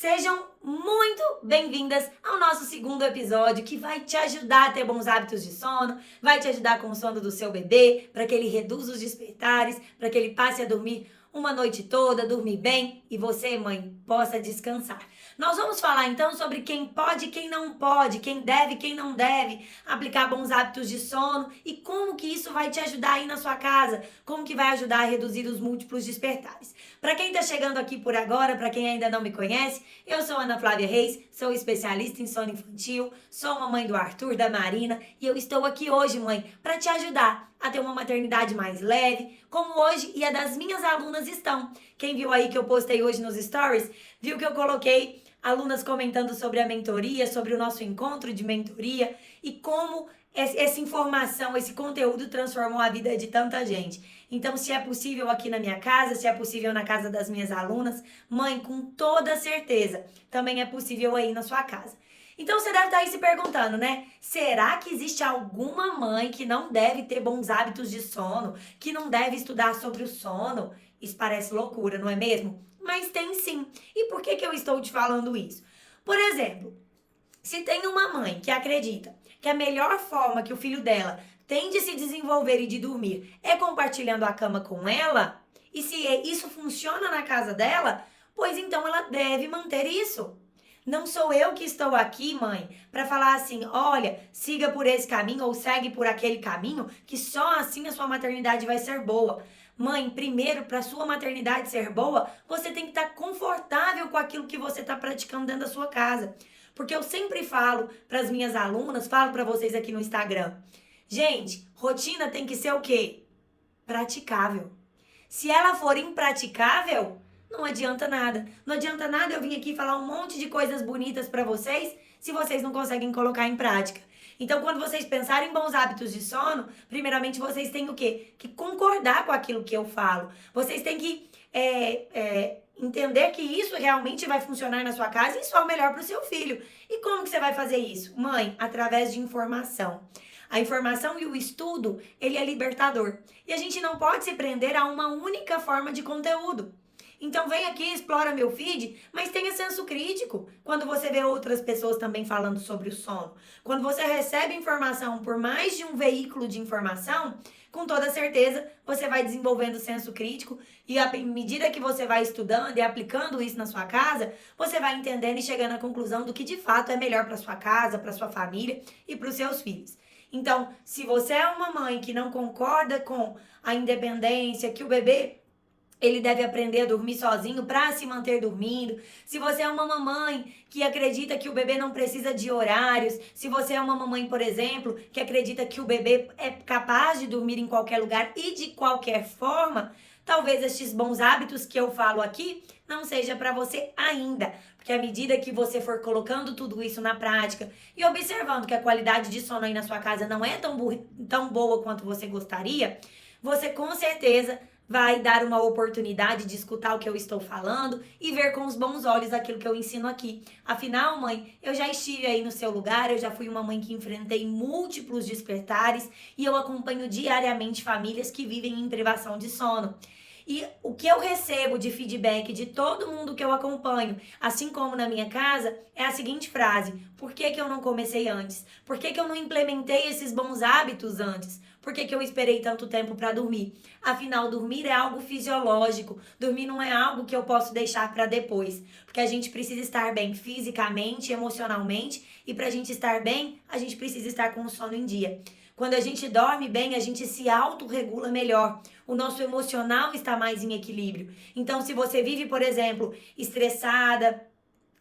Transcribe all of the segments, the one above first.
Sejam muito bem-vindas ao nosso segundo episódio que vai te ajudar a ter bons hábitos de sono, vai te ajudar com o sono do seu bebê, para que ele reduza os despertares, para que ele passe a dormir uma noite toda, dormir bem e você, mãe, possa descansar. Nós vamos falar então sobre quem pode e quem não pode, quem deve e quem não deve aplicar bons hábitos de sono e como que isso vai te ajudar aí na sua casa, como que vai ajudar a reduzir os múltiplos despertares. Para quem está chegando aqui por agora, para quem ainda não me conhece, eu sou Ana Flávia Reis, sou especialista em sono infantil, sou mamãe do Arthur, da Marina e eu estou aqui hoje, mãe, para te ajudar a ter uma maternidade mais leve, como hoje e a das minhas alunas estão. Quem viu aí que eu postei hoje nos stories, viu que eu coloquei alunas comentando sobre a mentoria, sobre o nosso encontro de mentoria e como essa informação, esse conteúdo transformou a vida de tanta gente. Então, se é possível aqui na minha casa, se é possível na casa das minhas alunas, mãe, com toda certeza, também é possível aí na sua casa. Então, você deve estar aí se perguntando, né? Será que existe alguma mãe que não deve ter bons hábitos de sono, que não deve estudar sobre o sono? Isso parece loucura, não é mesmo? Mas tem sim. E por que eu estou te falando isso? Por exemplo, se tem uma mãe que acredita que a melhor forma que o filho dela tem de se desenvolver e de dormir é compartilhando a cama com ela, e se isso funciona na casa dela, pois então ela deve manter isso. Não sou eu que estou aqui, mãe, para falar assim, olha, siga por esse caminho ou segue por aquele caminho, que só assim a sua maternidade vai ser boa. Mãe, primeiro, para a sua maternidade ser boa, você tem que estar confortável com aquilo que você está praticando dentro da sua casa. Porque eu sempre falo para as minhas alunas, falo para vocês aqui no Instagram. Gente, rotina tem que ser o quê? Praticável. Se ela for impraticável, não adianta nada. Não adianta nada eu vir aqui falar um monte de coisas bonitas para vocês se vocês não conseguem colocar em prática. Então, quando vocês pensarem em bons hábitos de sono, primeiramente vocês têm o quê? Que concordar com aquilo que eu falo. Vocês têm que entender que isso realmente vai funcionar na sua casa e isso é o melhor para o seu filho. E como que você vai fazer isso? Mãe, através de informação. A informação e o estudo, ele é libertador. E a gente não pode se prender a uma única forma de conteúdo. Então vem aqui, explora meu feed, mas tenha senso crítico quando você vê outras pessoas também falando sobre o sono. Quando você recebe informação por mais de um veículo de informação, com toda certeza você vai desenvolvendo senso crítico e à medida que você vai estudando e aplicando isso na sua casa, você vai entendendo e chegando à conclusão do que de fato é melhor para sua casa, para sua família e para os seus filhos. Então, se você é uma mãe que não concorda com a independência, que o bebê ele deve aprender a dormir sozinho para se manter dormindo. Se você é uma mamãe que acredita que o bebê não precisa de horários, se você é uma mamãe, por exemplo, que acredita que o bebê é capaz de dormir em qualquer lugar e de qualquer forma, talvez estes bons hábitos que eu falo aqui não seja para você ainda. Porque à medida que você for colocando tudo isso na prática e observando que a qualidade de sono aí na sua casa não é tão boa quanto você gostaria, você com certeza vai dar uma oportunidade de escutar o que eu estou falando e ver com os bons olhos aquilo que eu ensino aqui. Afinal, mãe, eu já estive aí no seu lugar, eu já fui uma mãe que enfrentei múltiplos despertares e eu acompanho diariamente famílias que vivem em privação de sono. E o que eu recebo de feedback de todo mundo que eu acompanho, assim como na minha casa, é a seguinte frase: por que eu não comecei antes? Por que eu não implementei esses bons hábitos antes? Por que eu esperei tanto tempo para dormir? Afinal, dormir é algo fisiológico. Dormir não é algo que eu posso deixar para depois. Porque a gente precisa estar bem fisicamente, emocionalmente. E para a gente estar bem, a gente precisa estar com o sono em dia. Quando a gente dorme bem, a gente se autorregula melhor. O nosso emocional está mais em equilíbrio. Então, se você vive, por exemplo, estressada,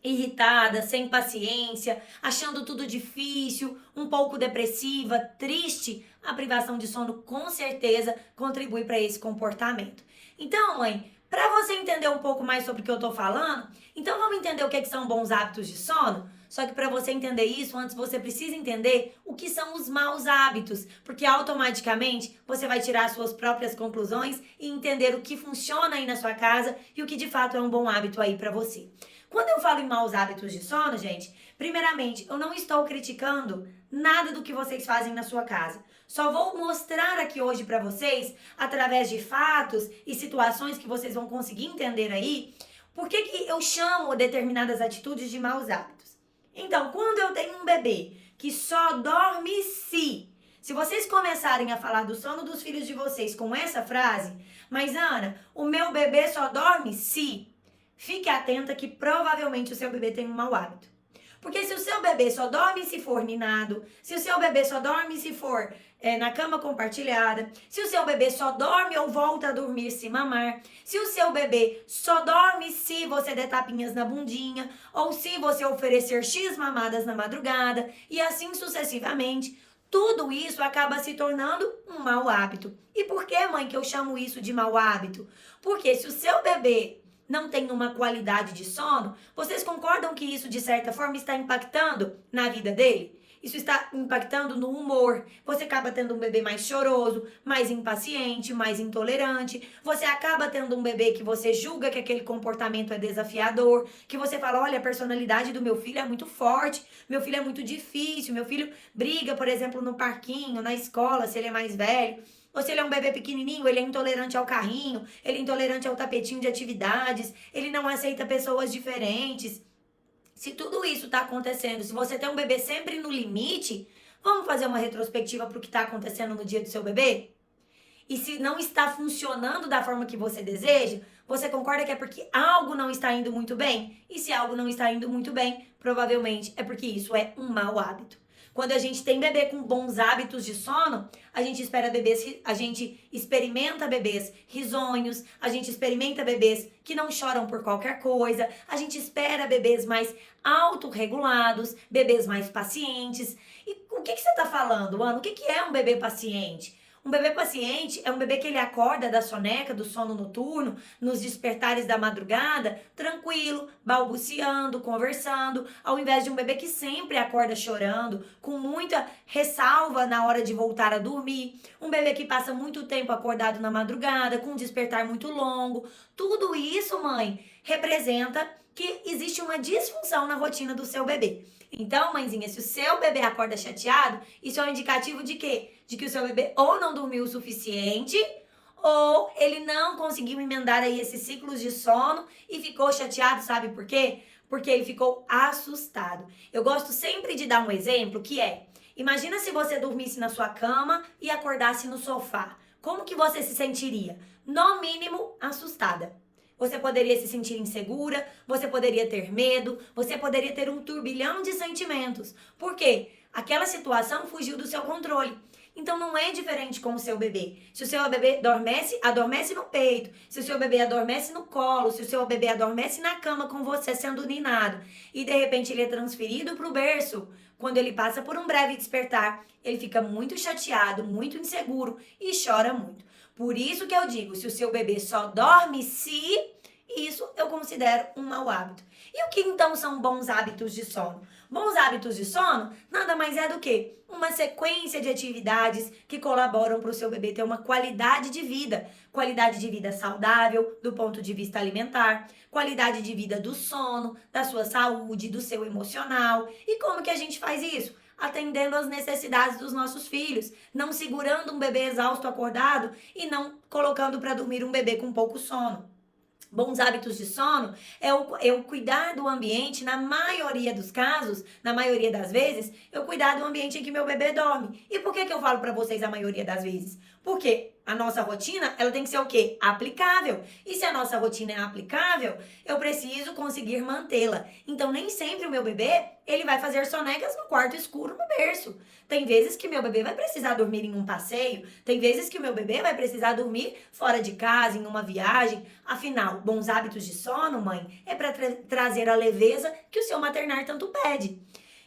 irritada, sem paciência, achando tudo difícil, um pouco depressiva, triste, a privação de sono com certeza contribui para esse comportamento. Então, mãe, para você entender um pouco mais sobre o que eu estou falando, então vamos entender o que são bons hábitos de sono? Só que para você entender isso, antes você precisa entender o que são os maus hábitos, porque automaticamente você vai tirar suas próprias conclusões e entender o que funciona aí na sua casa e o que de fato é um bom hábito aí para você. Quando eu falo em maus hábitos de sono, gente, primeiramente, eu não estou criticando nada do que vocês fazem na sua casa. Só vou mostrar aqui hoje para vocês, através de fatos e situações que vocês vão conseguir entender aí, Por que que eu chamo determinadas atitudes de maus hábitos? Então, quando eu tenho um bebê que só dorme se vocês começarem a falar do sono dos filhos de vocês com essa frase, mas Ana, o meu bebê só dorme se, fique atenta que provavelmente o seu bebê tem um mau hábito. Porque se o seu bebê só dorme se for ninado, se o seu bebê só dorme se for na cama compartilhada, se o seu bebê só dorme ou volta a dormir se mamar, se o seu bebê só dorme se você der tapinhas na bundinha, ou se você oferecer X mamadas na madrugada, e assim sucessivamente, tudo isso acaba se tornando um mau hábito. E por que, mãe, que eu chamo isso de mau hábito? Porque se o seu bebê não tem uma qualidade de sono, vocês concordam que isso, de certa forma, está impactando na vida dele? Isso está impactando no humor. Você acaba tendo um bebê mais choroso, mais impaciente, mais intolerante. Você acaba tendo um bebê que você julga que aquele comportamento é desafiador, que você fala, olha, a personalidade do meu filho é muito forte, meu filho é muito difícil, meu filho briga, por exemplo, no parquinho, na escola, se ele é mais velho. Ou se ele é um bebê pequenininho, ele é intolerante ao carrinho, ele é intolerante ao tapetinho de atividades, ele não aceita pessoas diferentes. Se tudo isso está acontecendo, se você tem um bebê sempre no limite, vamos fazer uma retrospectiva para o que está acontecendo no dia do seu bebê? E se não está funcionando da forma que você deseja, você concorda que é porque algo não está indo muito bem? E se algo não está indo muito bem, provavelmente é porque isso é um mau hábito. Quando a gente tem bebê com bons hábitos de sono, a gente experimenta bebês risonhos, a gente experimenta bebês que não choram por qualquer coisa, a gente espera bebês mais autorregulados, bebês mais pacientes. E o que você está falando, Ana? O que é um bebê paciente? Um bebê paciente é um bebê que ele acorda da soneca, do sono noturno, nos despertares da madrugada, tranquilo, balbuciando, conversando, ao invés de um bebê que sempre acorda chorando, com muita ressalva na hora de voltar a dormir. Um bebê que passa muito tempo acordado na madrugada, com um despertar muito longo. Tudo isso, mãe, representa que existe uma disfunção na rotina do seu bebê. Então, mãezinha, se o seu bebê acorda chateado, isso é um indicativo de quê? De que o seu bebê ou não dormiu o suficiente, ou ele não conseguiu emendar aí esses ciclos de sono e ficou chateado, sabe por quê? Porque ele ficou assustado. Eu gosto sempre de dar um exemplo que é, imagina se você dormisse na sua cama e acordasse no sofá. Como que você se sentiria? No mínimo, assustada. Você poderia se sentir insegura, você poderia ter medo, você poderia ter um turbilhão de sentimentos. Por quê? Aquela situação fugiu do seu controle. Então não é diferente com o seu bebê. Se o seu bebê adormece no peito, se o seu bebê adormece no colo, se o seu bebê adormece na cama com você sendo ninado e de repente ele é transferido para o berço, quando ele passa por um breve despertar, ele fica muito chateado, muito inseguro e chora muito. Por isso que eu digo, se o seu bebê só dorme se, isso eu considero um mau hábito. E o que então são bons hábitos de sono? Bons hábitos de sono nada mais é do que uma sequência de atividades que colaboram para o seu bebê ter uma qualidade de vida saudável do ponto de vista alimentar, qualidade de vida do sono, da sua saúde, do seu emocional. E como que a gente faz isso? Atendendo às necessidades dos nossos filhos, não segurando um bebê exausto acordado e não colocando para dormir um bebê com pouco sono. Bons hábitos de sono é o cuidar do ambiente, na maioria dos casos, na maioria das vezes, eu cuidar do ambiente em que meu bebê dorme. E por que eu falo pra vocês a maioria das vezes? Porque a nossa rotina, ela tem que ser o quê? Aplicável. E se a nossa rotina é aplicável, eu preciso conseguir mantê-la. Então, nem sempre o meu bebê, ele vai fazer sonecas no quarto escuro no berço. Tem vezes que meu bebê vai precisar dormir em um passeio, tem vezes que o meu bebê vai precisar dormir fora de casa, em uma viagem. Afinal, bons hábitos de sono, mãe, é para trazer a leveza que o seu maternar tanto pede.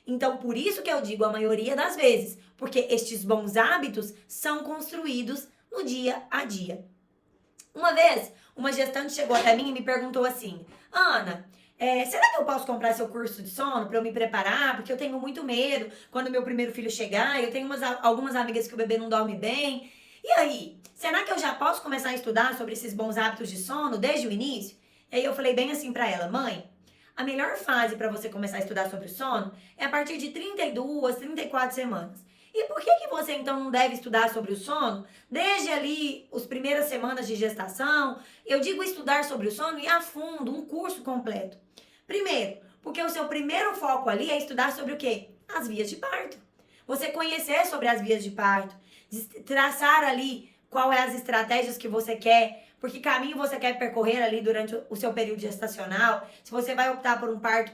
Então, por isso que eu digo a maioria das vezes, porque estes bons hábitos são construídos no dia a dia. Uma vez, uma gestante chegou até mim e me perguntou assim, Ana, será que eu posso comprar seu curso de sono para eu me preparar? Porque eu tenho muito medo quando meu primeiro filho chegar, eu tenho algumas amigas que o bebê não dorme bem. E aí, será que eu já posso começar a estudar sobre esses bons hábitos de sono desde o início? E aí eu falei bem assim para ela, mãe, a melhor fase para você começar a estudar sobre o sono é a partir de 32, 34 semanas. E por que você então não deve estudar sobre o sono? Desde ali as primeiras semanas de gestação, eu digo estudar sobre o sono e a fundo, um curso completo. Primeiro, porque o seu primeiro foco ali é estudar sobre o quê? As vias de parto. Você conhecer sobre as vias de parto, traçar ali qual é as estratégias que você quer, por que caminho você quer percorrer ali durante o seu período gestacional, se você vai optar por um parto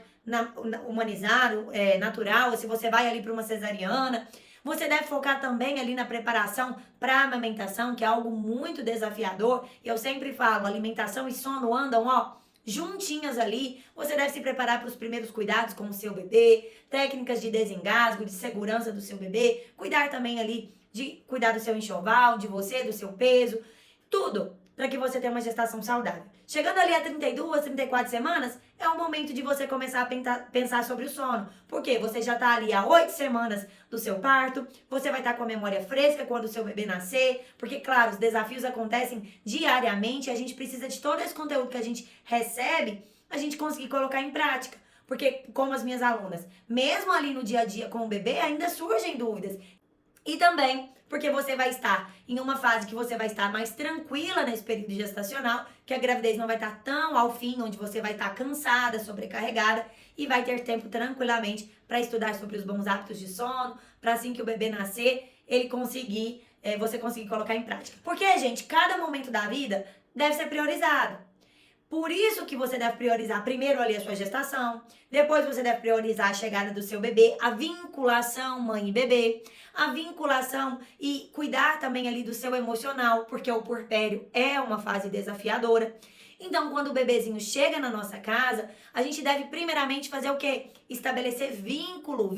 humanizado, natural, ou se você vai ali para uma cesariana. Você deve focar também ali na preparação para a amamentação, que é algo muito desafiador. Eu sempre falo, alimentação e sono andam, ó, juntinhas ali. Você deve se preparar para os primeiros cuidados com o seu bebê, técnicas de desengasgo, de segurança do seu bebê, cuidar também ali de cuidar do seu enxoval, de você, do seu peso, tudo para que você tenha uma gestação saudável. Chegando ali a 32, 34 semanas, é o momento de você começar a pensar sobre o sono. Porque você já está ali há 8 semanas do seu parto, você vai estar com a memória fresca quando o seu bebê nascer, porque, claro, os desafios acontecem diariamente e a gente precisa de todo esse conteúdo que a gente recebe, a gente conseguir colocar em prática. Porque, como as minhas alunas, mesmo ali no dia a dia com o bebê, ainda surgem dúvidas. E também porque você vai estar em uma fase que você vai estar mais tranquila nesse período gestacional, que a gravidez não vai estar tão ao fim, onde você vai estar cansada, sobrecarregada e vai ter tempo tranquilamente para estudar sobre os bons hábitos de sono, para assim que o bebê nascer, ele conseguir, você conseguir colocar em prática. Porque, gente, cada momento da vida deve ser priorizado. Por isso que você deve priorizar primeiro ali a sua gestação, depois você deve priorizar a chegada do seu bebê, a vinculação mãe e bebê, a vinculação e cuidar também ali do seu emocional, porque o puerpério é uma fase desafiadora. Então, quando o bebezinho chega na nossa casa, a gente deve primeiramente fazer o quê? Estabelecer vínculo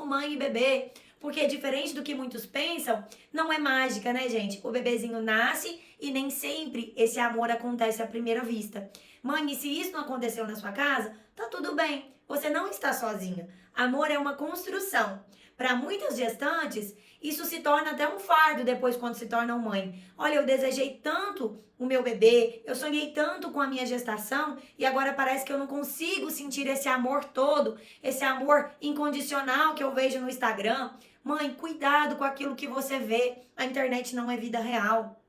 mãe e bebê. Porque diferente do que muitos pensam, não é mágica, né, gente? O bebezinho nasce e nem sempre esse amor acontece à primeira vista. Mãe, e se isso não aconteceu na sua casa, tá tudo bem. Você não está sozinha. Amor é uma construção. Para muitas gestantes, isso se torna até um fardo depois quando se tornam mãe. Olha, eu desejei tanto o meu bebê, eu sonhei tanto com a minha gestação e agora parece que eu não consigo sentir esse amor todo, esse amor incondicional que eu vejo no Instagram. Mãe, cuidado com aquilo que você vê. A internet não é vida real.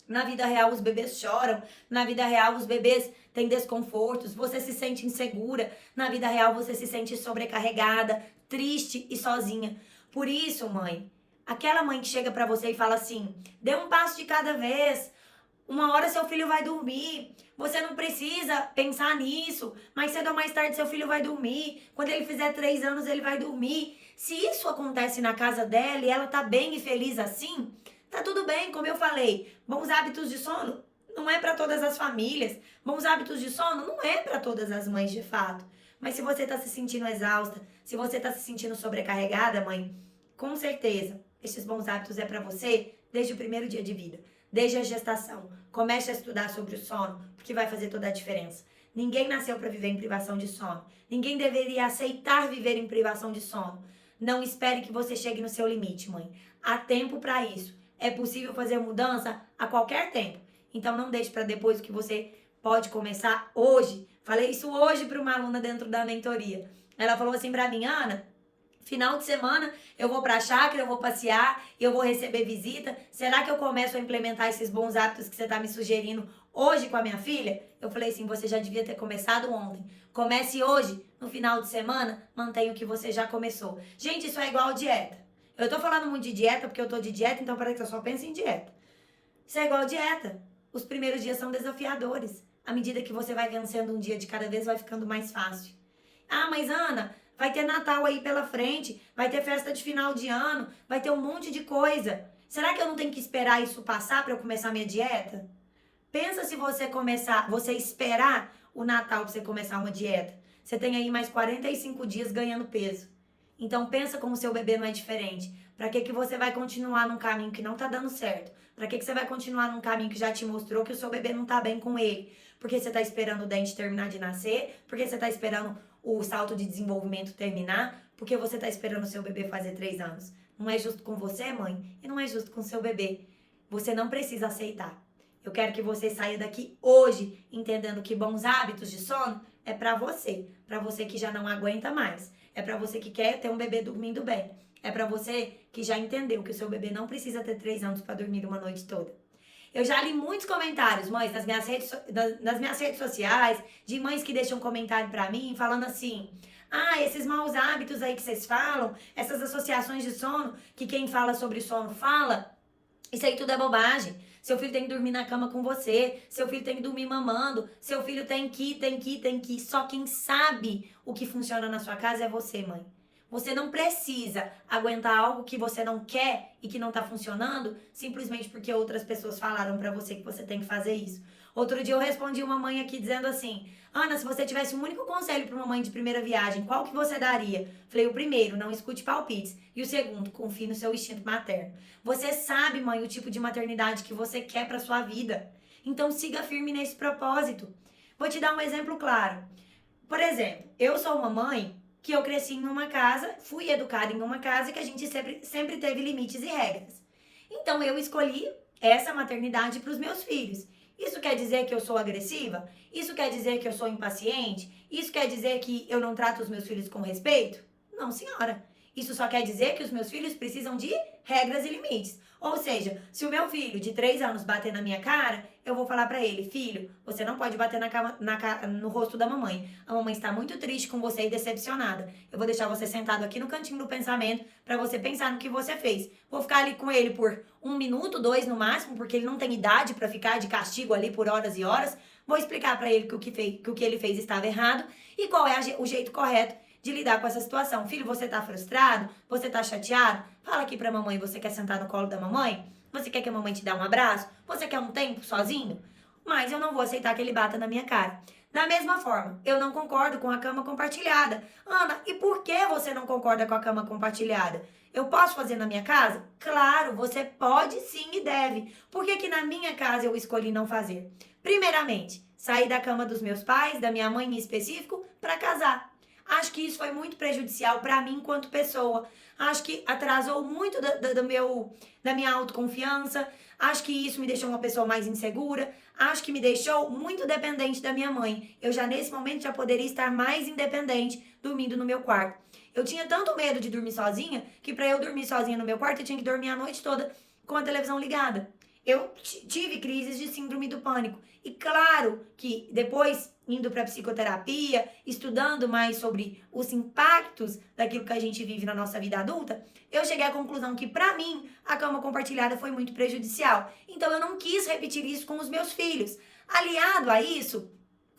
Na vida real os bebês choram, na vida real os bebês têm desconfortos, você se sente insegura, na vida real você se sente sobrecarregada, triste e sozinha. Por isso, mãe, aquela mãe que chega pra você e fala assim, dê um passo de cada vez, uma hora seu filho vai dormir, você não precisa pensar nisso, mais cedo ou mais tarde seu filho vai dormir, quando ele fizer 3 anos ele vai dormir. Se isso acontece na casa dela e ela tá bem e feliz assim, tá tudo bem, como eu falei. Bons hábitos de sono não é para todas as famílias. Bons hábitos de sono não é para todas as mães de fato. Mas se você tá se sentindo exausta, se você tá se sentindo sobrecarregada, mãe, com certeza, esses bons hábitos é para você desde o primeiro dia de vida, desde a gestação. Comece a estudar sobre o sono, porque vai fazer toda a diferença. Ninguém nasceu para viver em privação de sono. Ninguém deveria aceitar viver em privação de sono. Não espere que você chegue no seu limite, mãe. Há tempo para isso. É possível fazer mudança a qualquer tempo. Então não deixe para depois o que você pode começar hoje. Falei isso hoje para uma aluna dentro da mentoria. Ela falou assim para mim, Ana, final de semana eu vou para a chácara, eu vou passear, eu vou receber visita. Será que eu começo a implementar esses bons hábitos que você está me sugerindo hoje com a minha filha? Eu falei assim, você já devia ter começado ontem. Comece hoje, no final de semana, mantenha o que você já começou. Gente, isso é igual dieta. Eu tô falando muito de dieta porque eu tô de dieta, então parece que eu só penso em dieta. Isso é igual dieta. Os primeiros dias são desafiadores. À medida que você vai vencendo um dia de cada vez, vai ficando mais fácil. Ah, mas Ana, vai ter Natal aí pela frente, vai ter festa de final de ano, vai ter um monte de coisa. Será que eu não tenho que esperar isso passar para eu começar a minha dieta? Pensa se você esperar o Natal para você começar uma dieta. Você tem aí mais 45 dias ganhando peso. Então pensa como o seu bebê não é diferente. Para que você vai continuar num caminho que não tá dando certo? Para que você vai continuar num caminho que já te mostrou que o seu bebê não tá bem com ele? Porque você tá esperando o dente terminar de nascer? Porque você tá esperando o salto de desenvolvimento terminar? Porque você tá esperando o seu bebê fazer 3 anos? Não é justo com você, mãe? E não é justo com o seu bebê. Você não precisa aceitar. Eu quero que você saia daqui hoje entendendo que bons hábitos de sono é para você que já não aguenta mais. É para você que quer ter um bebê dormindo bem. é pra você que já entendeu que o seu bebê não precisa ter 3 anos pra dormir uma noite toda. Eu já li muitos comentários, mães, nas minhas redes sociais, de mães que deixam comentário pra mim, falando assim: ah, esses maus hábitos aí que vocês falam, essas associações de sono, que quem fala sobre sono fala, isso aí tudo é bobagem. Seu filho tem que dormir na cama com você, seu filho tem que dormir mamando, seu filho tem que. Só quem sabe o que funciona na sua casa é você, mãe. Você não precisa aguentar algo que você não quer e que não tá funcionando simplesmente porque outras pessoas falaram pra você que você tem que fazer isso. Outro dia eu respondi uma mãe aqui dizendo assim: Ana, se você tivesse um único conselho pra uma mãe de primeira viagem, qual que você daria? Falei, o primeiro, não escute palpites. E o segundo, confie no seu instinto materno. Você sabe, mãe, o tipo de maternidade que você quer pra sua vida. Então siga firme nesse propósito. Vou te dar um exemplo claro. Por exemplo, eu sou uma mãe que eu cresci em uma casa, fui educada em uma casa que a gente sempre teve limites e regras. Então eu escolhi essa maternidade para os meus filhos. Isso quer dizer que eu sou agressiva? Isso quer dizer que eu sou impaciente? Isso quer dizer que eu não trato os meus filhos com respeito? Não, senhora. Isso só quer dizer que os meus filhos precisam de regras e limites. Ou seja, se o meu filho de 3 anos bater na minha cara, eu vou falar pra ele: filho, você não pode bater no rosto da mamãe. A mamãe está muito triste com você e decepcionada. Eu vou deixar você sentado aqui no cantinho do pensamento pra você pensar no que você fez. Vou ficar ali com ele por 1 minuto, 2 no máximo, porque ele não tem idade pra ficar de castigo ali por horas e horas. Vou explicar pra ele que o que ele fez estava errado e qual é o jeito correto de lidar com essa situação. Filho, você tá frustrado? Você tá chateado? Fala aqui pra mamãe, você quer sentar no colo da mamãe? Você quer que a mamãe te dê um abraço? Você quer um tempo sozinho? Mas eu não vou aceitar que ele bata na minha cara. Da mesma forma, eu não concordo com a cama compartilhada. Ana, e por que você não concorda com a cama compartilhada? Eu posso fazer na minha casa? Claro, você pode sim e deve. Por que que na minha casa eu escolhi não fazer? Primeiramente, sair da cama dos meus pais, da minha mãe em específico, para casar. Acho que isso foi muito prejudicial para mim enquanto pessoa. Acho que atrasou muito da minha autoconfiança. Acho que isso me deixou uma pessoa mais insegura. Acho que me deixou muito dependente da minha mãe. Eu já nesse momento já poderia estar mais independente dormindo no meu quarto. Eu tinha tanto medo de dormir sozinha que para eu dormir sozinha no meu quarto eu tinha que dormir a noite toda com a televisão ligada. Eu tive crises de síndrome do pânico. E claro que depois, indo para psicoterapia, estudando mais sobre os impactos daquilo que a gente vive na nossa vida adulta, eu cheguei à conclusão que, para mim, a cama compartilhada foi muito prejudicial. Então, eu não quis repetir isso com os meus filhos. Aliado a isso,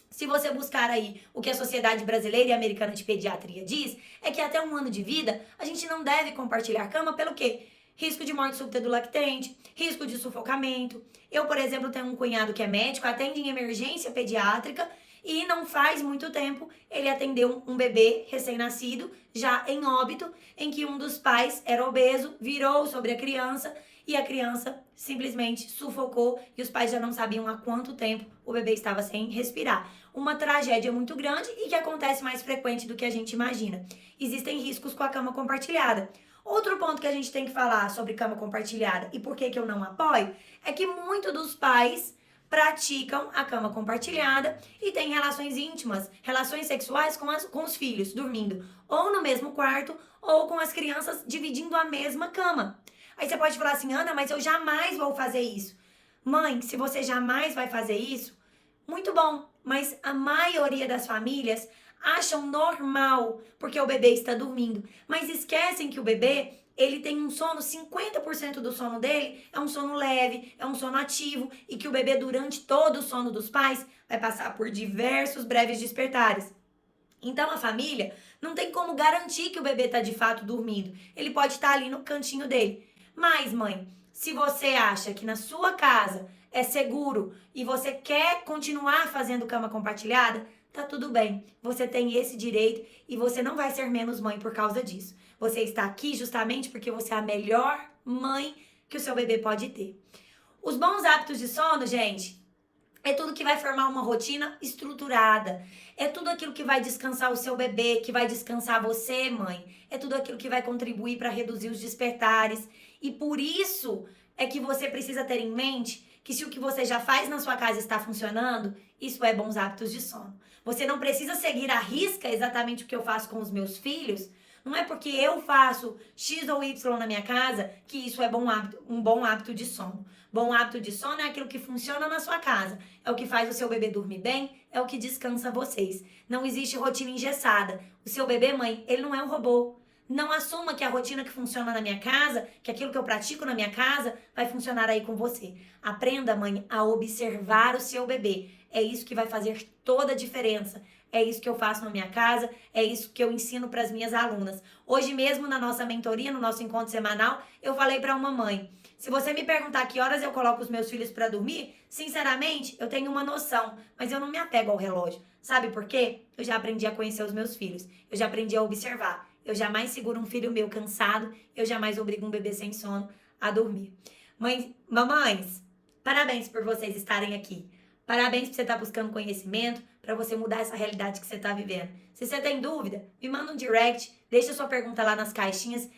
se você buscar aí o que a Sociedade Brasileira e Americana de Pediatria diz, é que até 1 ano de vida, a gente não deve compartilhar cama pelo quê? Risco de morte súbita do lactente, risco de sufocamento. Eu, por exemplo, tenho um cunhado que é médico, atende em emergência pediátrica e não faz muito tempo ele atendeu um bebê recém-nascido, já em óbito, em que um dos pais era obeso, virou sobre a criança e a criança simplesmente sufocou e os pais já não sabiam há quanto tempo o bebê estava sem respirar. Uma tragédia muito grande e que acontece mais frequente do que a gente imagina. Existem riscos com a cama compartilhada. Outro ponto que a gente tem que falar sobre cama compartilhada e por que eu não apoio é que muitos dos pais praticam a cama compartilhada e têm relações íntimas, relações sexuais com os filhos, dormindo ou no mesmo quarto ou com as crianças dividindo a mesma cama. Aí você pode falar assim: Ana, mas eu jamais vou fazer isso. Mãe, se você jamais vai fazer isso, muito bom, mas a maioria das famílias acham normal porque o bebê está dormindo, mas esquecem que o bebê, ele tem um sono, 50% do sono dele é um sono leve, é um sono ativo e que o bebê durante todo o sono dos pais vai passar por diversos breves despertares. Então a família não tem como garantir que o bebê está de fato dormindo, ele pode estar ali no cantinho dele. Mas, mãe, se você acha que na sua casa é seguro e você quer continuar fazendo cama compartilhada, tá tudo bem, você tem esse direito e você não vai ser menos mãe por causa disso. Você está aqui justamente porque você é a melhor mãe que o seu bebê pode ter. Os bons hábitos de sono, gente, é tudo que vai formar uma rotina estruturada. É tudo aquilo que vai descansar o seu bebê, que vai descansar você, mãe. É tudo aquilo que vai contribuir para reduzir os despertares. E por isso é que você precisa ter em mente que se o que você já faz na sua casa está funcionando, isso é bons hábitos de sono. Você não precisa seguir à risca exatamente o que eu faço com os meus filhos, Não é porque eu faço X ou Y na minha casa que isso é um bom hábito de sono. Bom hábito de sono é aquilo que funciona na sua casa. É o que faz o seu bebê dormir bem, é o que descansa vocês. Não existe rotina engessada. O seu bebê, mãe, ele não é um robô. Não assuma que a rotina que funciona na minha casa, que aquilo que eu pratico na minha casa, vai funcionar aí com você. Aprenda, mãe, a observar o seu bebê. É isso que vai fazer toda a diferença. É isso que eu faço na minha casa, é isso que eu ensino para as minhas alunas. Hoje mesmo, na nossa mentoria, no nosso encontro semanal, eu falei para uma mãe: se você me perguntar que horas eu coloco os meus filhos para dormir, sinceramente, eu tenho uma noção, mas eu não me apego ao relógio. Sabe por quê? Eu já aprendi a conhecer os meus filhos, eu já aprendi a observar. Eu jamais seguro um filho meu cansado, eu jamais obrigo um bebê sem sono a dormir. Mamães, parabéns por vocês estarem aqui. Parabéns por você estar buscando conhecimento, para você mudar essa realidade que você está vivendo. Se você tem dúvida, me manda um direct, deixa sua pergunta lá nas caixinhas